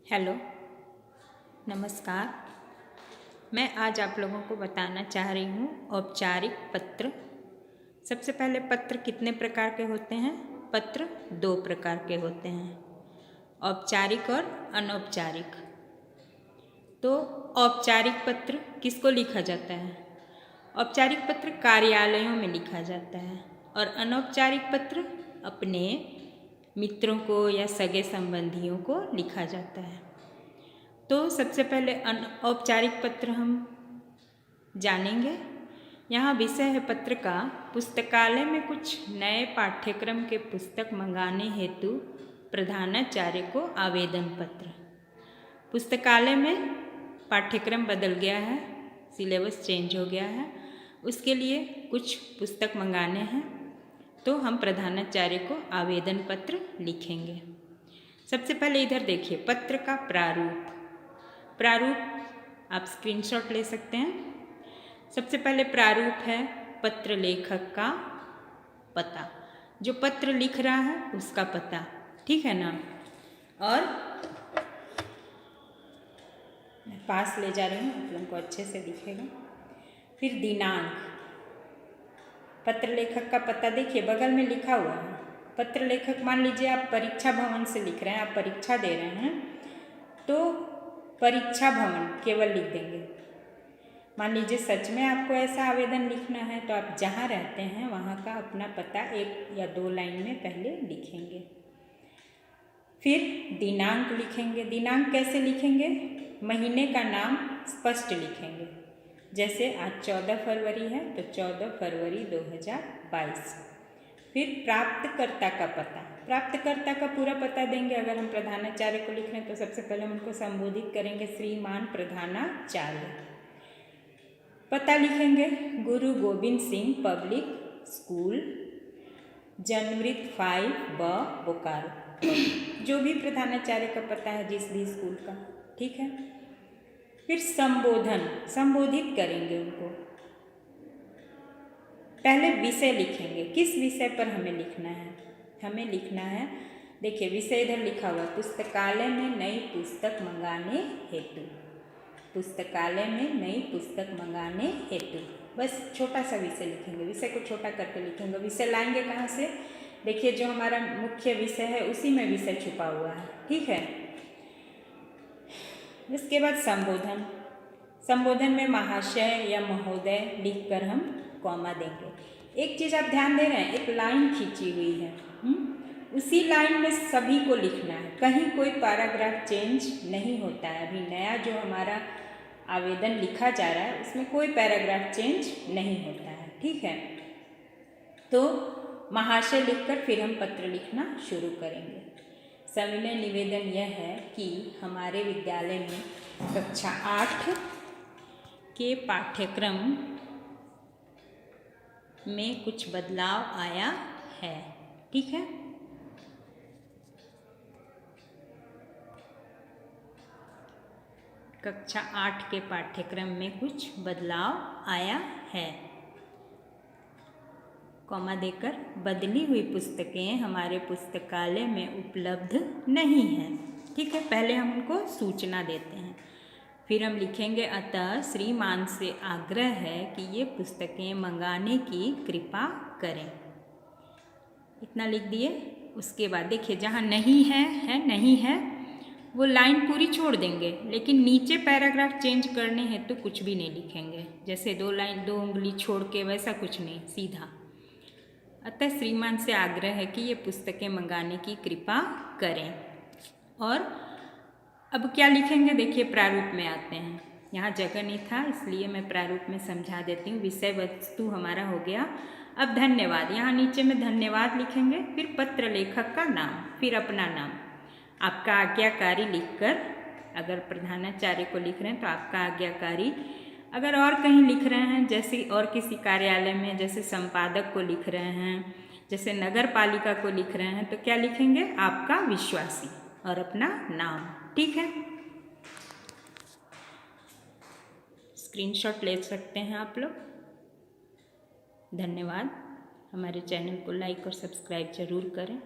Hello, नमस्कार। मैं आज आप लोगों को बताना चाह रही हूँ औपचारिक पत्र। सबसे पहले पत्र कितने प्रकार के होते हैं? पत्र 2 प्रकार के होते हैं, औपचारिक और अनौपचारिक। तो औपचारिक पत्र किसको लिखा जाता है? औपचारिक पत्र कार्यालयों में लिखा जाता है और अनौपचारिक पत्र अपने मित्रों को या सगे संबंधियों को लिखा जाता है। तो सबसे पहले औपचारिक पत्र हम जानेंगे। यहाँ विषय है पत्र का पुस्तकालय में कुछ नए पाठ्यक्रम के पुस्तक मंगाने हेतु प्रधानाचार्य को आवेदन पत्र। पुस्तकालय में पाठ्यक्रम बदल गया है, सिलेबस चेंज हो गया है, उसके लिए कुछ पुस्तक मंगाने हैं, तो हम प्रधानाचार्य को आवेदन पत्र लिखेंगे। सबसे पहले इधर देखिए, पत्र का प्रारूप आप स्क्रीनशॉट ले सकते हैं। सबसे पहले प्रारूप है पत्र लेखक का पता, जो पत्र लिख रहा है उसका पता, ठीक है ना। और मैं पास ले जा रही हूँ, आप लोगों को अच्छे से दिखेगा। फिर दिनांक, पत्र लेखक का पता देखिए बगल में लिखा हुआ है। पत्र लेखक, मान लीजिए आप परीक्षा भवन से लिख रहे हैं, आप परीक्षा दे रहे हैं, तो परीक्षा भवन केवल लिख देंगे। मान लीजिए सच में आपको ऐसा आवेदन लिखना है, तो आप जहाँ रहते हैं वहाँ का अपना पता 1 या 2 लाइन में पहले लिखेंगे। फिर दिनांक लिखेंगे। दिनांक कैसे लिखेंगे? महीने का नाम स्पष्ट लिखेंगे। जैसे आज 14 फरवरी है तो 14 फरवरी 2022। फिर प्राप्तकर्ता का पता, प्राप्तकर्ता का पूरा पता देंगे। अगर हम प्रधानाचार्य को लिख रहे हैं तो सबसे पहले हम उनको संबोधित करेंगे श्रीमान प्रधानाचार्य। पता लिखेंगे गुरु गोविंद सिंह पब्लिक स्कूल, जनवृत्त 5 ब बोकारो, जो भी प्रधानाचार्य का पता है जिस भी स्कूल का, ठीक है। फिर संबोधन, संबोधित करेंगे उनको। पहले विषय लिखेंगे, किस विषय पर हमें लिखना है? हमें लिखना है, देखिए विषय इधर लिखा हुआ, पुस्तकालय में नई पुस्तक मंगाने हेतु। पुस्तकालय में नई पुस्तक मंगाने हेतु, बस छोटा सा विषय लिखेंगे। विषय को छोटा करके लिखेंगे। विषय लाएंगे कहाँ से? देखिए जो हमारा मुख्य विषय है उसी में विषय छुपा हुआ है, ठीक है। इसके बाद संबोधन, संबोधन में महाशय या महोदय लिखकर हम कॉमा देंगे। एक चीज़ आप ध्यान दे रहे हैं, एक लाइन खींची हुई है, उसी लाइन में सभी को लिखना है, कहीं कोई पैराग्राफ चेंज नहीं होता है। अभी नया जो हमारा आवेदन लिखा जा रहा है उसमें कोई पैराग्राफ चेंज नहीं होता है, ठीक है। तो महाशय लिखकर फिर हम पत्र लिखना शुरू करेंगे। सविनय निवेदन यह है कि हमारे विद्यालय में कक्षा 8 के पाठ्यक्रम में कुछ बदलाव आया है, ठीक है। कक्षा 8 के पाठ्यक्रम में कुछ बदलाव आया है, कॉमा देकर बदली हुई पुस्तकें हमारे पुस्तकालय में उपलब्ध नहीं हैं, ठीक है। पहले हम उनको सूचना देते हैं। फिर हम लिखेंगे अतः श्रीमान से आग्रह है कि ये पुस्तकें मंगाने की कृपा करें। इतना लिख दिए। उसके बाद देखिए जहाँ नहीं है नहीं है वो लाइन पूरी छोड़ देंगे, लेकिन नीचे पैराग्राफ चेंज करने हैं तो कुछ भी नहीं लिखेंगे। जैसे 2 उंगली छोड़ के वैसा कुछ नहीं, सीधा। अतः श्रीमान से आग्रह है कि ये पुस्तकें मंगाने की कृपा करें। और अब क्या लिखेंगे? देखिए प्रारूप में आते हैं। यहाँ जगह नहीं था इसलिए मैं प्रारूप में समझा देती हूँ। विषय वस्तु हमारा हो गया। अब धन्यवाद, यहाँ नीचे में धन्यवाद लिखेंगे। फिर पत्र लेखक का नाम, फिर अपना नाम, आपका आज्ञाकारी लिखकर, अगर प्रधानाचार्य को लिख रहे हैं तो आपका आज्ञाकारी, अगर और कहीं लिख रहे हैं जैसे और किसी कार्यालय में, जैसे संपादक को लिख रहे हैं, जैसे नगर पालिका को लिख रहे हैं, तो क्या लिखेंगे? आपका विश्वासी और अपना नाम, ठीक है। स्क्रीनशॉट ले सकते हैं आप लोग। धन्यवाद। हमारे चैनल को लाइक और सब्सक्राइब जरूर करें।